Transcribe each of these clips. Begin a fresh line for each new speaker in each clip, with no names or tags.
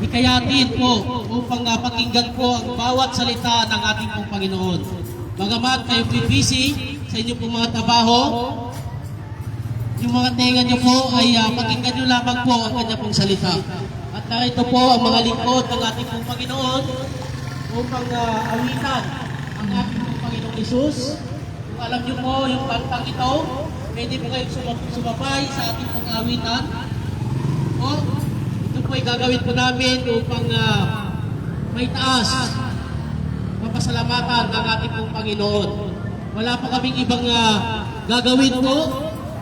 hikayatin po upang pakinggan po ang bawat salita ng ating pong Panginoon. Bagamat kayo busy sa inyong pong mga trabaho, yung mga tenga nyo po ay pakinggan nyo lamang po ang kanya pong salita. At narito po ang mga lingkod ng ating pong Panginoon upang awitan ang ating pong Panginoong Hesus. Kung alam nyo po yung kantang ito, pwede po kayong sumabay sa ating pong awitan. O, ito po ay gagawin po namin upang may taas mapasalamatan ang ating pong Panginoon. Wala pa kaming ibang gagawin po.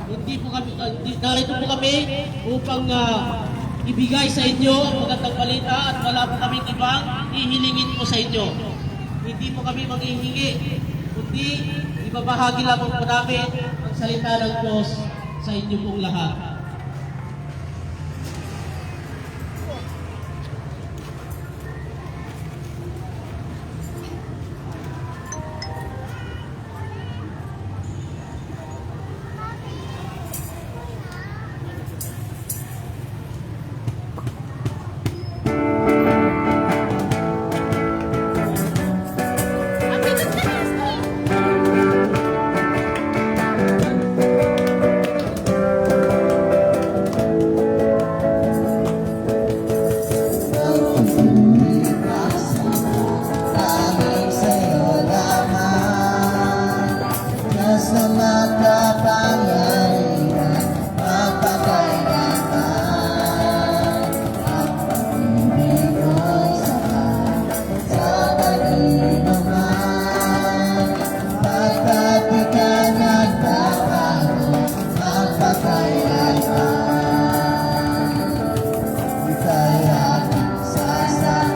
Hindi po kami, narito po kami upang ibigay sa inyo ang magandang balita at wala po kaming ibang hihilingin po sa inyo. Hindi po kami manghihingi, kundi ibabahagi lamang po namin ang salita ng Diyos sa inyo pong lahat.
Sa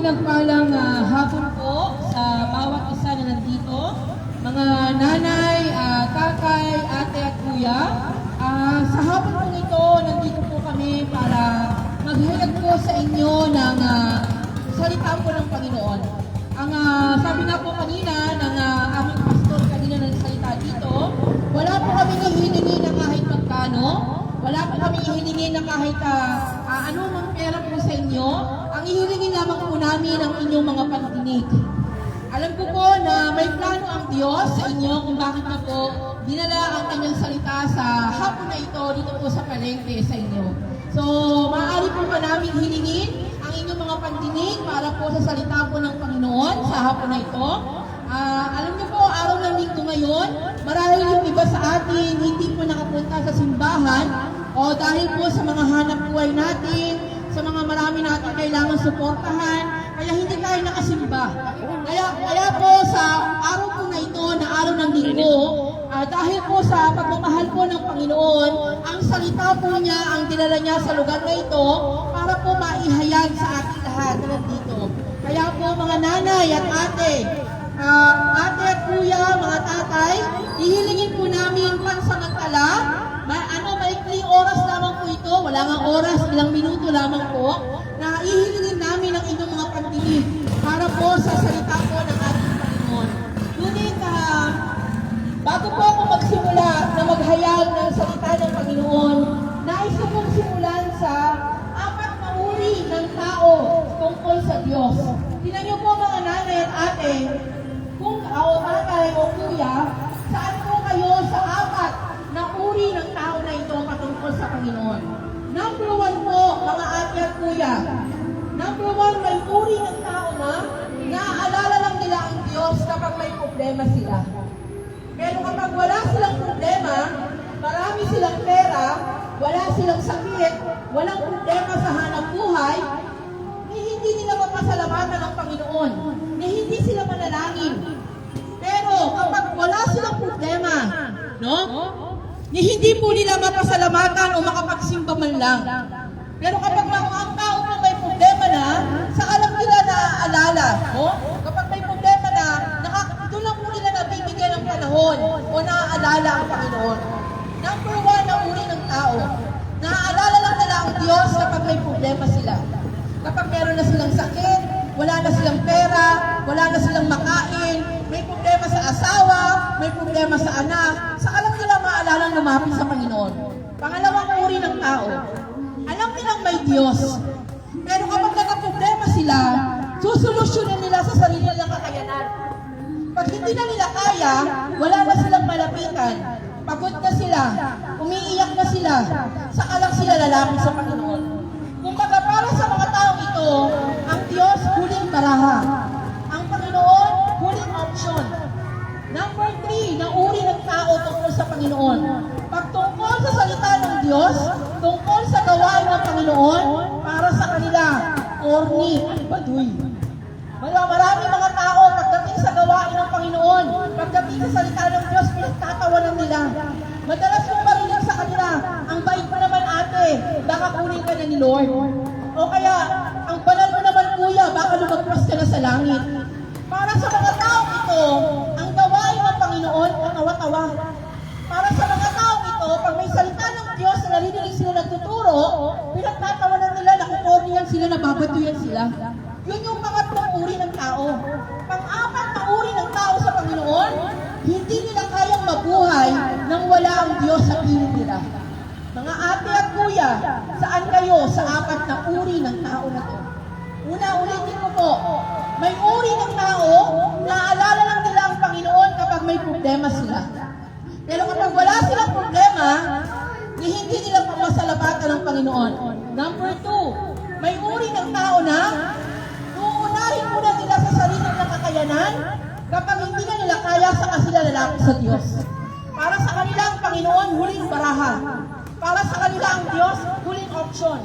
pinagpalang hapon po sa bawat isa na nandito, mga nanay, tatay, ate at kuya. Sa hapon po ito, nandito po kami para maghihirap po sa inyo ng salita po ng Panginoon. Ang sabi na po kanina ng aming pastor kanina na salita dito, wala po kami hihilingi na kahit magkano, wala po kami hihilingi na kahit anumang pera po sa inyo. Ang ihilingin lamang po namin ang inyong mga pagdinig. Alam ko po na may plano ang Diyos sa inyo kung bakit na po dinala ang kanyang salita sa hapon na ito dito po sa palengke sa inyo. So, maaari po pa namin hilingin ang inyong mga pandinig para po sa salita po ng Panginoon sa hapon na ito. Alam niyo po, araw ng linggo ngayon, marahil yung iba sa atin hindi po nakapunta sa simbahan o dahil po sa mga hanap buhay natin, sa mga marami natin kailangan suportahan, kaya hindi tayo nakasimba. Kaya po sa araw po na ito, na araw ng linggo, dahil po sa pagmamahal po ng Panginoon, ang salita po niya, ang dinala niya sa lugar na ito, para po maihayag sa ating lahat na nandito. Kaya po mga nanay at ate at kuya, mga tatay, ihilingin po namin pansamantala, maikling oras lamang po ito, wala nga oras, ilang minuto lamang po, na ihilingin namin ang inyong mga pandinig para po sa salita po ng ating Panginoon. Ngunit, bago po ako magsimula na maghayag ng salita ng Panginoon, nais ko pong simulan sa 4 na uri ng tao tungkol sa Diyos. Tingnan niyo po mga nanay at ate, kung tatay o kuya, saan po kayo sa 4 na uri ng tao na ito patungkol sa Panginoon. Number 1 po, mga ate at kuya. Number 1, may uri ng tao na naaalala lang nila ang Diyos kapag may problema sila. Pero kapag wala silang problema, marami silang pera, wala silang sakit, walang problema sa hanap buhay, hindi nila mapasalamatan ng Panginoon, hindi sila manalangin. Pero kapag wala silang problema, hindi po nila mapasalamatan o makapagsimba man lang. Pero kapag ang tao po may problema na, saka lang nila naaalala. Kapag may problema na, doon lang po nila nabibigyan ng panahon o naaalala ang Panginoon. Number 1 ang uri ng tao. Naaalala lang nila ang Diyos kapag may problema sila. Kapag meron na silang sakit, wala na silang pera, wala na silang makain, may problema sa asawa, may problema sa anak, saka lang nila maalalang lumapit sa Panginoon. Pangalawang uri ng tao. Alam nilang may Diyos. Pero kapag nagka-problema sila, susolusyonan nila sa sarili nilang kakayanan. Pag hindi na nila kaya, wala na silang malapitan. Pagod na sila, umiiyak na sila, saka lang sila lalapit sa Panginoon. Kung para sa mga taong ito, ang Diyos huling baraha. Ang Panginoon, huling option. Number 3, na uri ng tao tungkol sa Panginoon. Pagtungkol sa salita ng Diyos, tungkol sa gawain ng Panginoon, para sa kanila, corny, baduy. Marami mga tao, pagdating sa gawain ng Panginoon, pagdating sa salita ng Diyos, pinagtatawanan nila. Madalas kong marinig sa kanila, ang bait pa naman ate, baka kunin ka na ni Lord. O kaya, ang banal mo naman kuya, baka lumagpas ka na sa langit. Para sa mga taong ito, ang gawain ng Panginoon, katawa-tawa. Para sa mga taong ito, pag may salita ng Diyos na narinig sila nagtuturo, pinagtatawanan nila, nakukornihan sila, nababatuyan sila. Yun yung pangatlong uri ng tao. Pang-apat na uri ng tao sa Panginoon, hindi nila kayang mabuhay nang wala ang Diyos sa piling nila. Mga ate at kuya, saan kayo sa 4 na uri ng tao na to? Una, ulitin ko po, may uri ng tao, naaalala lang nila ang Panginoon kapag may problema sila. Pero kapag wala silang problema, hindi nila pamasalamatan ng Panginoon. Number 2, may uri ng tao na uunahin muna nila sa sarili ng kakayanan kapag hindi na nila kaya sa sila lalapit sa Diyos. Para sa kanila ang Panginoon, huling baraha. Para sa kanila ang Diyos, huling option.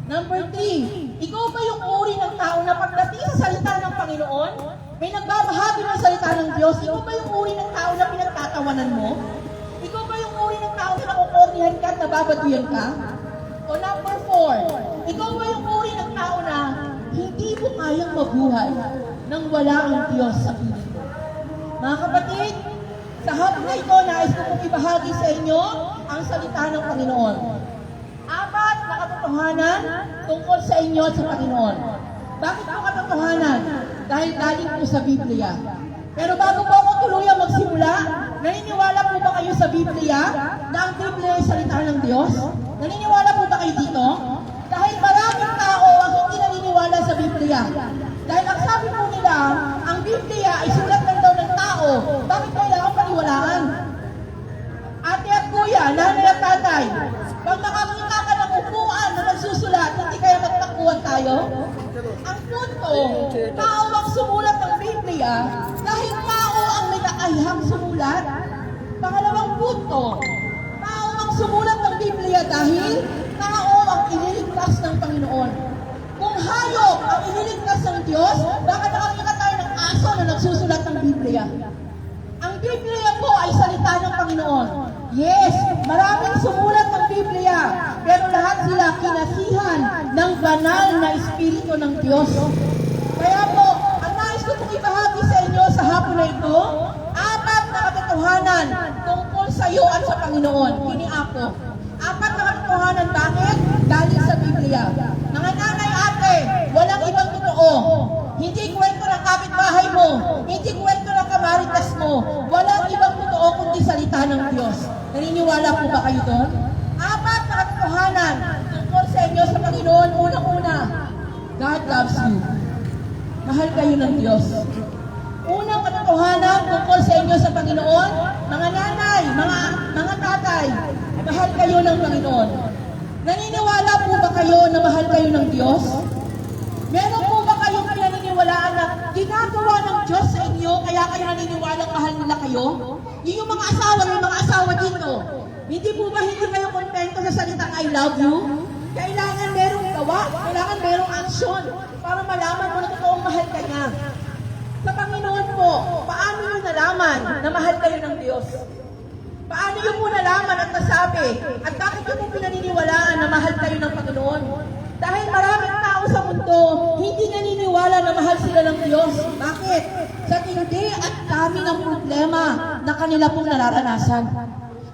Number 3, ikaw ba yung uri ng tao na pagdating sa salita ng Panginoon, may nagbabahagi ng salita ng Diyos? Ikaw ba yung uri ng tao na pinagtatawanan mo? Ikaw ba yung uri ng tao na nakukornihan ka at nababatuyan ka? O number 4, ikaw ba yung uri ng tao na hindi mo kayang mabuhay nang wala ang Diyos sa piling mo. Mga kapatid, sa hapon na ito, nais ko pong ibahagi sa inyo ang salita ng Panginoon. 4 na katotohanan tungkol sa inyo at sa Panginoon. Bakit po katotohanan? Dahil galing po sa Biblia. Pero bago po ako tuluyang magsimula, naniniwala po ba kayo sa Biblia na ang Biblia ay salita ng Diyos? Naniniwala po ba kayo dito? Dahil maraming tao ang hindi naniniwala sa Biblia. Dahil ang sabi po nila, ang Biblia ay sulat lang daw ng tao. Bakit kailangan paniwalaan? Ate at kuya, nanay at tatay, pag makakita ka ng upuan na nagsusulat, hindi kaya magtakbuhan tayo? Ang punto, tao ang sumulat ng Biblia dahil tao ang may kakayahang sumulat. Pangalawang punto, tao ang sumulat ng Biblia dahil tao ang iniligtas ng Panginoon. Kung hayop ang iniligtas ng Diyos, bakit nakakita tayo ng aso na nagsusulat ng Biblia? Ang Biblia po ay salita ng Panginoon. Yes, maraming sumulat ng Biblia, pero lahat sila kinasihan ng banal na Espiritu ng Diyos. Kaya po, ang nais ko pong ibahagi sa inyo sa hapon na ito, 4 na katotohanan tungkol sa iyo at sa Panginoon. Kiniapo. 4 na katotohanan, bakit? Galing sa Biblia. Mga nanay, ate, walang ibang totoo. Hindi kwento ng kapitbahay mo, hindi kwento ng kamaritas mo, walang ibang totoo kundi salita ng Diyos. Naniniwala po ba kayo doon? 4 na katotohanan tungkol sa inyo sa Panginoon. Unang-una, God loves you. Mahal kayo ng Diyos. Unang katotohanan tungkol sa inyo sa Panginoon, mga nanay, mga tatay, mahal kayo ng Panginoon. Naniniwala po ba kayo na mahal kayo ng Diyos? Meron po ba kayong pinaniniwalaan na ginagawa ng Diyos sa inyo kaya kayo naniniwalang mahal nila kayo? Yung mga asawa, may mga asawa dito. Hindi po ba hindi kayo kontento sa salitang I love you? Kailangan merong gawa, kailangan merong aksyon para malaman mo na totoong mahal ka niya. Sa Panginoon po, paano nyo nalaman na mahal kayo ng Diyos? Paano nyo po nalaman at nasabi? At bakit nyo po pinaniniwalaan na mahal kayo ng Panginoon? Dahil maraming tao sa mundo, hindi naniniwala na mahal sila ng Diyos. Bakit? Sa tindi at dami ng problema na kanila pong nararanasan.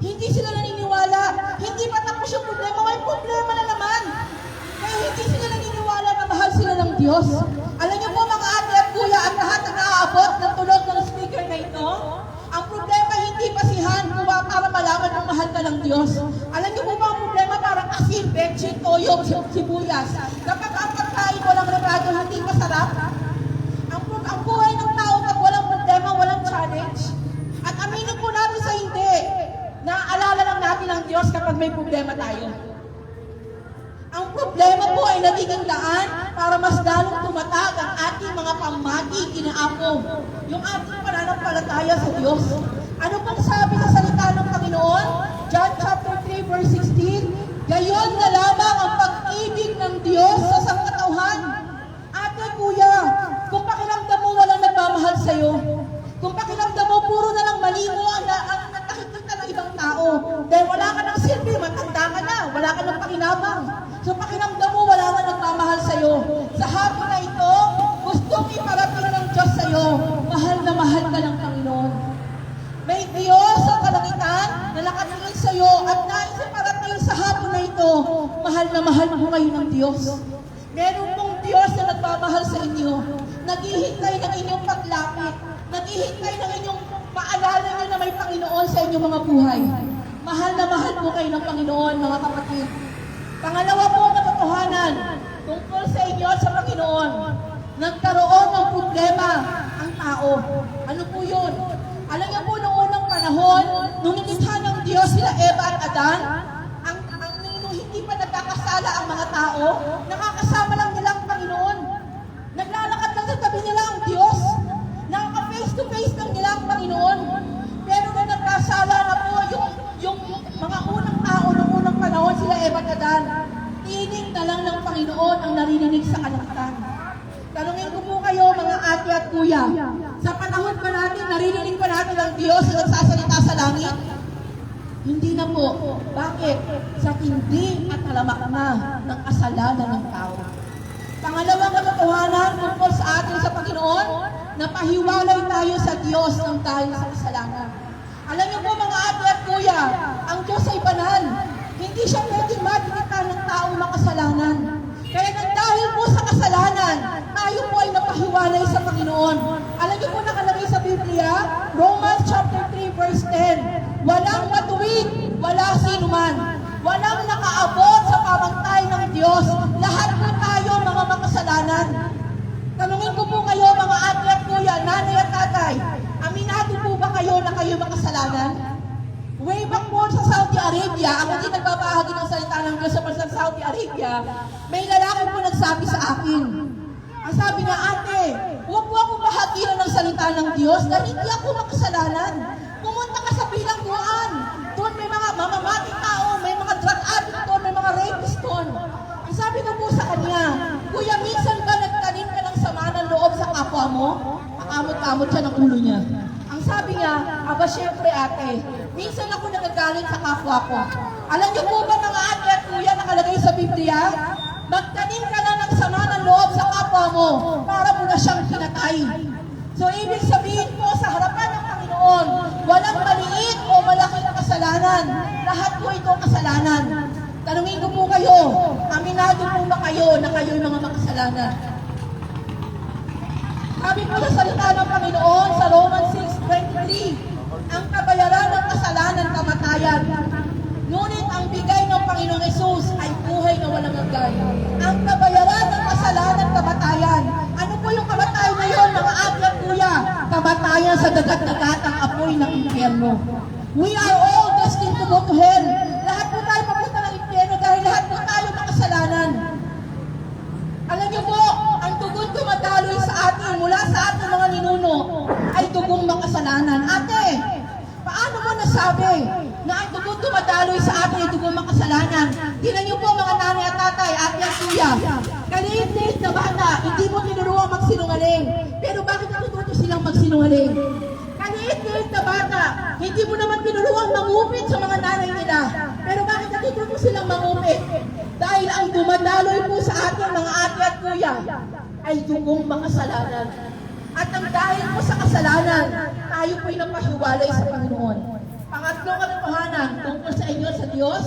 Hindi sila naniniwala. Hindi pa tapos yung problema. May problema na naman. Kaya hindi sila naniniwala na mahal sila ng Diyos. Alam niyo po mga ate at kuya at lahat na naaabot ng tulog ng speaker na ito, ang problema hindi basihan kung para malaman kung mahal ka ng Diyos. Alam niyo po ba ang problema parang asin, betchin, toyo, sibuyas. Kapag ang pagkain walang regado, hindi masarap. Ang buhay ng tao pag walang problema, walang challenge. At aminin po natin sa hindi, naaalala lang natin ang Diyos kapag may problema tayo. Ang problema po ay nagiging daan para mas lalong tumatag ang ating mga pamati, kinaapo, yung ating pananampalataya sa Diyos. Ano pong sabi sa salita ng Panginoon? John chapter 3 verse 16, gayon na lamang ang pag-ibig ng Diyos sa sangkatauhan. Ate, kuya, kung pakiramdam mo walang nagmamahal sa'yo, kung pakiramdam mo puro na lang mali mo ang nakikita ng ibang tao, dahil wala ka ng silbi, matanda ka na, wala ka ng pakinabang. So pakiramdam mo wala ka nagmamahal sa'yo. Sa hapon na ito, gustong iparating ng Diyos sa'yo, mahal na mahal ka ng Panginoon. May Diyos sa kalangitan na nakatingin sa'yo at nais iparating sa hapon na ito, mahal na mahal mo kayo ng Diyos. Meron pong Diyos na nagmamahal sa inyo, naghihintay ng inyong paglapit, naghihintay ng inyong maalala nyo na may Panginoon sa inyong mga buhay. Mahal na mahal po kayo ng Panginoon, mga kapatid. Pangalawa po katotohanan tungkol sa inyo at sa Panginoon. Nagkaroon ng problema ang tao. Ano po yun? Alam niyo po noong unang panahon, nung nilikha ng Diyos sila Eva at Adan, nung hindi pa nagkakasala ang mga tao, nakakasama lang nila ang Panginoon. Naglalakad lang sa tabi nila ang Diyos. Nakaka-face to face lang nila ang Panginoon. Pero nung nagkasala na po yung mga unang tao noong unang panahon, sila Eva at Adan, tinig na lang ng Panginoon ang naririnig sa kalangitan. Tanungin ko po kayo, mga ate at kuya, sa panahon pa natin, naririnig pa natin ang Diyos na nagsasalita sa langit? Hindi na po. Bakit? Sa tindi at talamak na ng kasalanan ng tao. Pangalawang katotohanan tungkol sa atin sa Panginoon, napahiwalay tayo sa Diyos ng dahil sa kasalanan. Alam niyo po mga ate at kuya, ang Diyos ay banal. Hindi siya pwedeng madinitan ng taong makasalanan. Kaya nang dahil po sa kasalanan, tayo po ay napahiwalay sa Panginoon. Alam niyo po nakalagay sa Biblia, Romans chapter 3 verse 10, walang matuwid, wala sinuman. Walang nakaabot sa pamantay ng Diyos. Lahat po tayo mga makasalanan. Tanungin ko po kayo mga ate at kuya, nanay at tatay, aminado po ba kayo na kayo makasalanan? Way back po sa Saudi Arabia, ako din nagbabahagi ng salita ng Diyos sa Saudi Arabia, may lalaki po nagsabi sa akin. Ang sabi niya, ate, huwag po akong bahaginan ng salita ng Diyos dahil hindi ako makasalanan. Pumunta ka sa bilangguan. Doon may mga mamamatang tao, may mga drug addict doon, may mga rapist doon. Ang sabi ko po sa kanya, kuya, minsan ba nagtanim ka ng sama ng loob sa kapwa mo? Pakamot-kamot siya ng ulo niya. Ang sabi niya, aba syempre ate, minsan ako nagagalit sa kapwa ko. Alam niyo po ba mga ate at kuya nakalagay sa Biblia? Magtanim ka na ng sama ng loob sa kapwa mo para mo na siyang pinatay. So ibig sabihin po sa harapan ng Panginoon, walang maliit o malaking kasalanan. Lahat po ito kasalanan. Tanungin ko po kayo, aminado po ba kayo na kayo'y mga makasalanan? Sabi po sa salita ng Panginoon sa Romans 6:23, ang kabayaran ng kasalanan kamatayan. Ngunit ang bigay ng Panginoong Hesus ay buhay na walang hanggan. Ang kabayaran ng kasalanan kamatayan. Ano po yung kamatayan na yun, mga ate at kuya? Kamatayan sa dagat-dagatang apoy ng impyerno. We are all destined to go to hell. Lahat po tayo papunta ng impyerno dahil lahat po tayo makasalanan. Alam niyo po, ang dugong dumadaloy sa atin mula sa ating mga ninuno ay dugong makasalanan. Ate, paano mo nasabi na ang dugong dumadaloy sa atin ay dugong makasalanan? Tingnan niyo po mga nanay at tatay, ate at kuya. Kaliit-liit na bata, hindi mo tinuruang magsinungaling. Pero bakit natututo silang magsinungaling? Kaliit-liit na bata, hindi mo naman tinuruang mangupit sa mga nanay nila. Pero bakit natututo silang mangupit? Dahil ang dumadaloy po sa atin mga ate at kuya ay dugong makasalanan. At ang dahil po sa kasalanan, tayo po'y napahiwalay sa Panginoon. Pangatlong katotohanan tungkol sa inyo sa Diyos,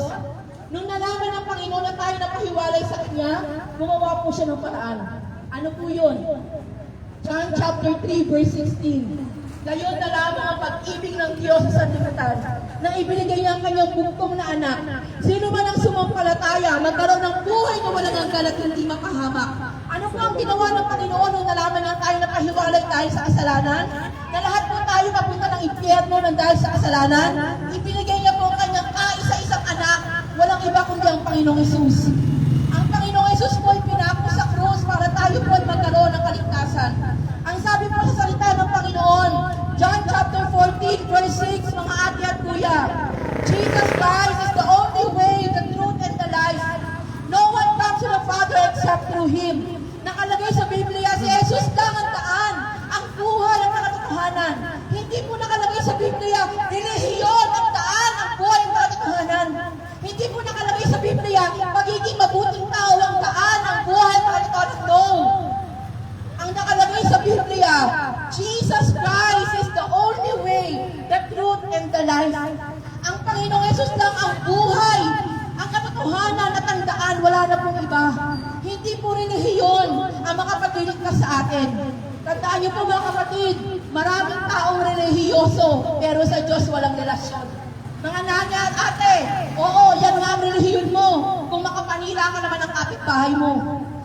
nung nalaman ng Panginoon na tayo napahiwalay sa Kanya, gumawa po siya ng paraan. Ano po yun? John chapter 3 verse 16. Ngayon na lamang ang pag-ibig ng Diyos sa sanlibutan na ibinigay niya ang kanyang bugtong na anak. Sino man ang sumampalataya, magkaroon ng buhay na walang hanggan at hindi makahamak. Ano po ang ginawa ng Panginoon nung nalaman na tayo napahiwalay tayo sa kasalanan? Na lahat po tayo papunta ng impyerno ng dahil sa kasalanan? Ibinigay niya po ang kanyang kaisa-isang anak. Walang iba kundi ang Panginoong Hesus. Ang Panginoong Hesus po ay pinako sa krus para tayo po ay magkaroon ng kaligtasan. Ang sabi po sa salita ng Panginoon, John chapter 14 verse 6, mga ate at kuya, Jesus Christ is the only way, the truth, and the life. No one comes to the Father except through Him. Nakalagay sa Biblia, si Jesus lang ang daan, ang buhay at ang katotohanan. Hindi po nakalagay sa Biblia, relihiyon ang daan, ang buhay at ang katotohanan. Hindi po nakalagay sa Biblia, magiging mabuting tao ang daan, ang buhay at ang katotohanan. No. Ang nakalagay sa Biblia, Jesus Christ is the only way, the truth, and the life. Ang Panginoong Yesus lang ang buhay, ang katotohanan at ang daan, wala na pong iba. Hindi po relihiyon ang makapagligtas sa atin. Tandaan niyo po mga kapatid, maraming taong relihiyoso, pero sa Diyos walang relasyon. Mga nanay at ate, oo, yan nga ang relihiyon mo, kung makapanila ka naman ng kapitbahay mo.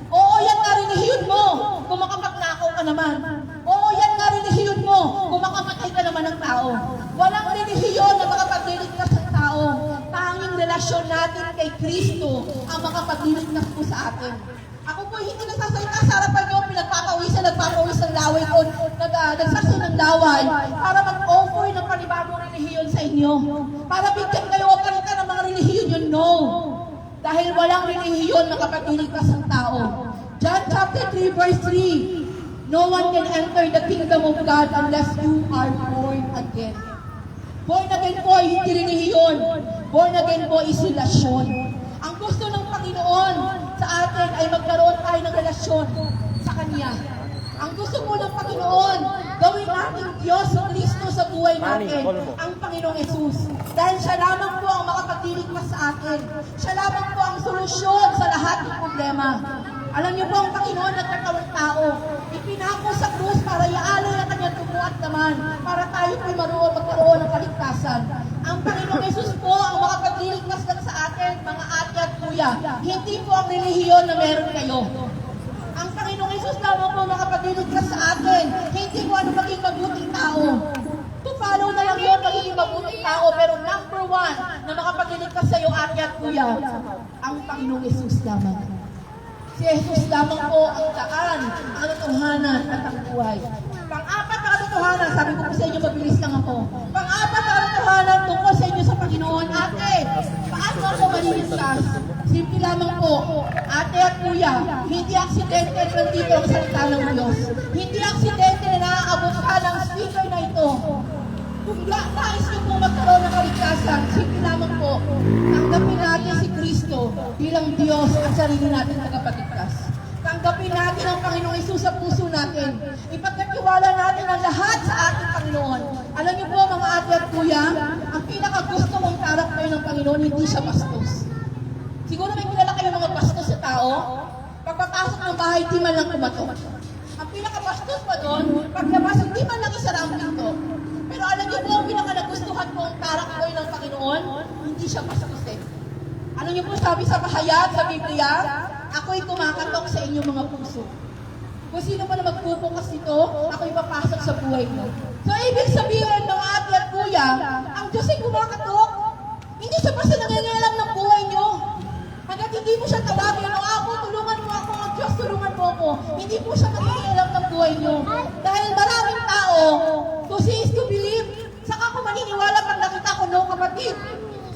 Oo, yan nga relihiyon mo, kung makapagnakaw ka naman. Oo, yan nga relihiyon mo, kung makamatay ka naman ng tao. Walang relihiyon na makapagliligtas ng tao. Tanging relasyon natin kay Kristo ang makapagliligtas po sa atin. Ako po hindi nagsasalita sa harapan nyo, nagpapawis ng laway ko, nagsasaw ng laway para mag-offer ng panibagong relihiyon sa inyo. Para bigyan kayo o palitan ng mga relihiyon yun, no. Dahil walang relihiyon na makapagliligtas ng tao. John chapter 3 verse 3, no one can enter the kingdom of God unless you are born again. Born again po ay hindi relihiyon. Born again po is relasyon. Ang gusto ng Panginoon sa atin ay magkaroon tayo tayo ng relasyon sa Kanya. Ang gusto po ng Panginoon, gawin natin Diyos sa Kristo sa buhay natin, ang Panginoong Yesus. Dahil siya lamang po ang makapagdiligtas sa atin. Siya lamang po ang solusyon sa lahat ng problema. Alam niyo po, ang Panginoon nagkatawang tao. Ipinako sa krus para ialay ang kanyang dugo at laman, para tayo po magkaroon ng kaligtasan. Ang Panginoong Yesus po ang makapagdiligtas lang sa atin, mga ate at kuya. Hindi po ang relihiyon na meron kayo. Ang Panginoong Yesus lamang po makapagdiligtas sa atin. Hindi po ano maging mabuting tao. To follow na lang yun, magiging mabuting tao. Pero number one na makapagdiligtas sa iyo, ate at kuya, ang Panginoong Yesus lamang. Si Jesus lamang po ang daan, ang katotohanan at ang buhay. Pang-apat na katotohanan, sabi ko po sa inyo, mabilis lang ako. Pang-apat na katotohanan tungkol sa inyo sa Panginoon, ate, paano ako maliligtas? Simple lamang po, ate at kuya, hindi aksidente na nandito ang salita ng Diyos. Hindi aksidente na naaabot ka ng speaker na ito. Kung nais niyo po magkaroon ng kaligtasan, simple lamang po, tanggapin natin si Kristo bilang Diyos at sarili natin tagapagligtas. Tanggapin natin ang Panginoong Hesus sa puso natin. Ipagkatiwala natin ang lahat sa ating Panginoon. Alam niyo po mga ate at kuya, ang pinakagusto mong karakter ng Panginoon, hindi siya bastos. Siguro may kilala kayo mga bastos sa tao, pagpapasok ng bahay, di man lang kumatok. Ang pinakabastos pa doon, paglabas, hindi man lang isara ang pinto. Pero alam niyo po, ang pinakanagustuhan po ang karakter ng Panginoon, hindi siya bastos eh. Ano niyo po sabi sa pahayag sa Biblia? Ako'y kumakatok sa inyong mga puso. Kung sino man na magpupukas nito, ako'y papasok sa buhay mo. So, ibig sabihin, mga ate at kuya, ang Diyos ay kumakatok. Hindi siya basta nangangalam ng buhay niyo. Hanggat hindi mo siya tawagin, o ako, tulungan mo ako, Diyos, tulungan mo ako. Hindi po siya nangangalam ng buhay niyo. Dahil maraming tao, to see is to believe. Saka ako maniniwala pag nakita ko, no, kapatid.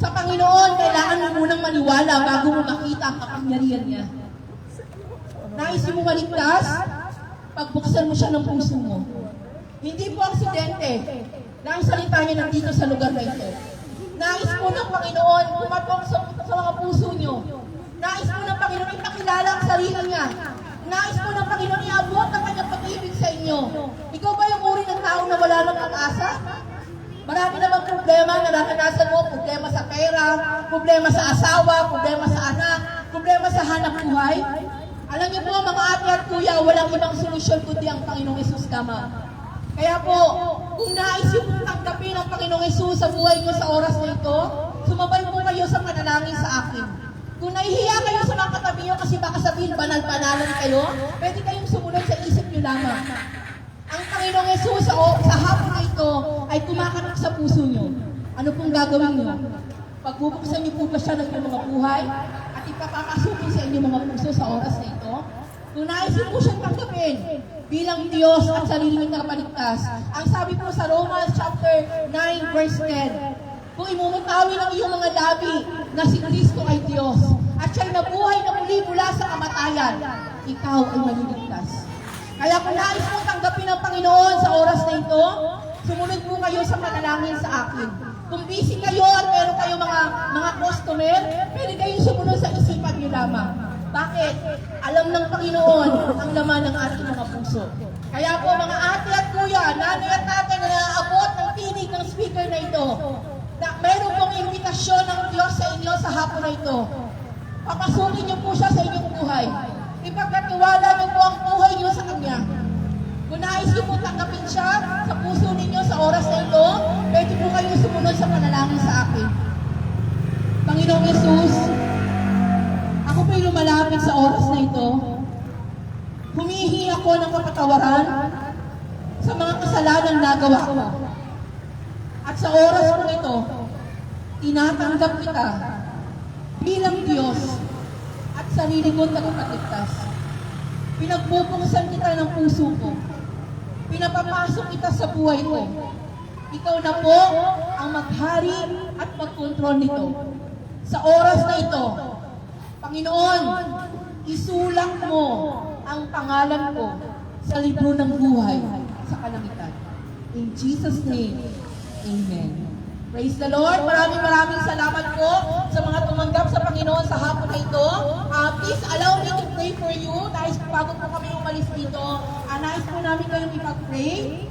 Sa Panginoon, kailangan mo munang maniwala bago mo makita ang kapangyarihan niya. Nais mo maligtas, pagbuksan mo siya ng puso mo. Hindi po aksidente na ang salita niya nandito sa lugar na ito. Nais po ng Panginoon pumatok sa mga puso niyo. Nais po ng Panginoon ipakilala ang sarili niya. Nais po ng Panginoon iabot ang kanyang pag-ibig sa inyo. Ikaw ba yung uri ng tao na wala ng pag-asa? Marami namang problema, nararanasan mo, problema sa pera, problema sa asawa, problema sa anak, problema sa hanap buhay. Alam niyo po, mga ate at kuya, walang ibang solusyon kundi ang Panginoong Hesus lamang. Kaya po, kung nais niyo pong tanggapin ang Panginoong Hesus sa buhay niyo sa oras na ito, sumabay po kayo sa panalangin sa akin. Kung nahihiya kayo sa mga katabi niyo kasi baka sabihin banal-banalan kayo, pwede kayong sumunod sa isip niyo lamang. Ang Panginoong Hesus sa hapon na ito ay kumakatok sa puso niyo. Ano pong gagawin niyo? Pagbubuksan niyo po ba siya ng inyong mga buhay at ipapapasukin sa inyong mga puso sa oras na ito? Kung nais niyo po siyang tanggapin bilang Diyos at sarili niyong nakapaligtas, ang sabi po sa Romans chapter 9 verse 10, kung imumutawi ng iyong mga labi na si Kristo ay Diyos at siya'y nabuhay na muli mula sa kamatayan, ikaw ay maliligtas. Kaya kung nais mo tanggapin ng Panginoon sa oras na ito, sumunod po kayo sa panalangin sa akin. Kung busy kayo at meron kayo mga customer, pwede kayong sumunod sa isipan niyo lamang. Bakit? Alam ng Panginoon ang laman ng ating mga puso. Kaya po mga ate at kuya, nanay at tatay na naaabot ng tinig ng speaker na ito, na meron pong imbitasyon ng Diyos sa inyo sa hapon na ito. Papasukin niyo po siya sa inyong buhay. Ipagkatiwala niyo po ang buhay niyo sa Kanya. Kung nais niyo po tanggapin siya sa puso ninyo sa oras na ito, pwede po kayong sumunod sa panalangin sa akin. Panginoong Yesus, ako po'y lumalapit sa oras na ito. Humihingi ako ng kapatawaran sa mga kasalanang nagawa ko. At sa oras ko ito, tinatanggap kita bilang Diyos at sarili kong tagapagligtas. Pinagbubuksan kita ng puso ko. Pinapapasok kita sa buhay ko. Ikaw na po ang maghari at magkontrol nito. Sa oras na ito, Panginoon, isulat mo ang pangalan ko sa libro ng buhay sa kalangitan. In Jesus' name, Amen. Praise the Lord. Maraming salamat po sa mga tumanggap sa Panginoon sa hapon na ito. Please allow me to pray for you. Nais po bago po kami umalis dito. Nais po namin kayong ipag-pray.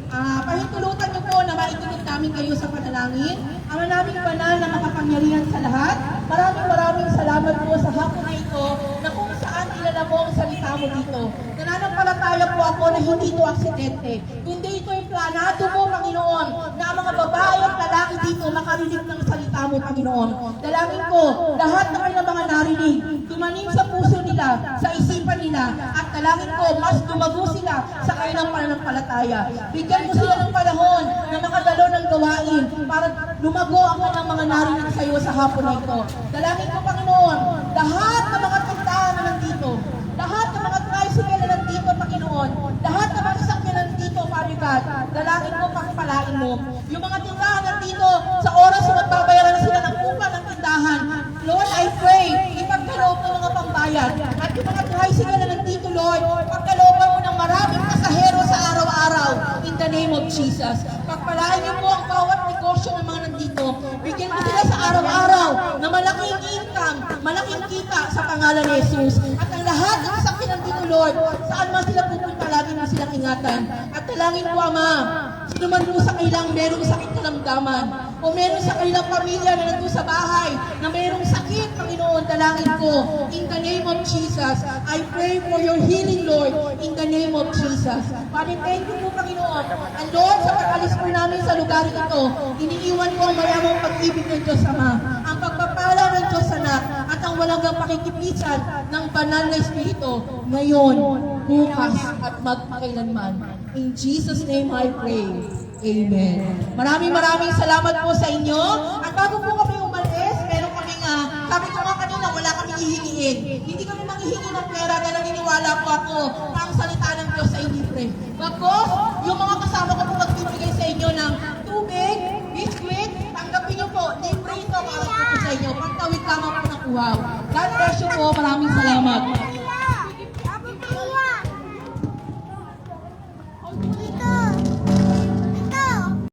Pahintulutan niyo po na maitunod namin kayo sa panalangin. Ama naming banal na makapangyarihan sa lahat. Maraming salamat po sa hapon na ito na kung saan ilala mo ang salita mo dito. Nananampalataya po ako na hindi ito aksidente. Kundi ito yung planado mo, Panginoon, na ang mga babae at lalaki dito makarinig ng salita mo, Panginoon. Dalangin ko, lahat ng kanilang mga narinig, tumanim sa puso nila, sa isipan nila, at dalangin ko, mas dumago sila sa kanilang pananampalataya. Bigyan mo sila ng panahon na makadalo ng gawain para lumago ang kanilang mga narinig sa iyo sa hapon na ito. Dalangin ko, Panginoon, lahat ng mga tindahan na nandito, lahat ng mga tricycle na nandito, Panginoon, lahat ng mga sasakyan na nandito, Father God, dalangin ko, pagpalain mo. Yung mga tindahan nandito, sa oras na magbabayaran sila ng upa ng tindahan, Lord, I pray, ipagkaloob ng mga pambayad. At yung mga tricycle na nandito, Lord, pagkalooban mo ng maraming pasahero sa araw-araw, in the name of Jesus. Pagpalain niyo po ang bawat negosyo ng mga nandito. Bigyan mo sila sa araw-araw na malaking income, malaking kita sa pangalan ni Jesus. At ang lahat ng sasakyan nandito, Lord, saan man sila pupunta, lagi mo silang ingatan. At talangin po, Ama, sino man po sa kailang merong sakit na lamdaman, o meron sa kanilang pamilya na nandun sa bahay na merong sakit, Panginoon, dalangin ko, in the name of Jesus, I pray for your healing, Lord, in the name of Jesus. Father, thank you po, Panginoon. And Lord, sa pag-alis po namin sa lugar ito, iniiwan ko ang mayamang pag-ibig ng Diyos Ama, ang pagpapala ng Diyos Anak, at ang walang pakikipisan ng banal na Espiritu, ngayon, bukas, at magpakailanman. In Jesus' name I pray. Amen. Maraming salamat po sa inyo. At bago po kami umalis, meron kaming, sabi ko nga kanina, wala kaming hihingiin. Hindi kami manghihingi ng pera dahil naniniwala po ako na ang salita ng Diyos ay libre. Bagos, yung mga kasama ko po magbibigay sa inyo ng tubig, biskuit, tanggapin niyo po, libre ito para po sa inyo. Pagtawid lamang po ng uhaw. God bless you po. Maraming salamat.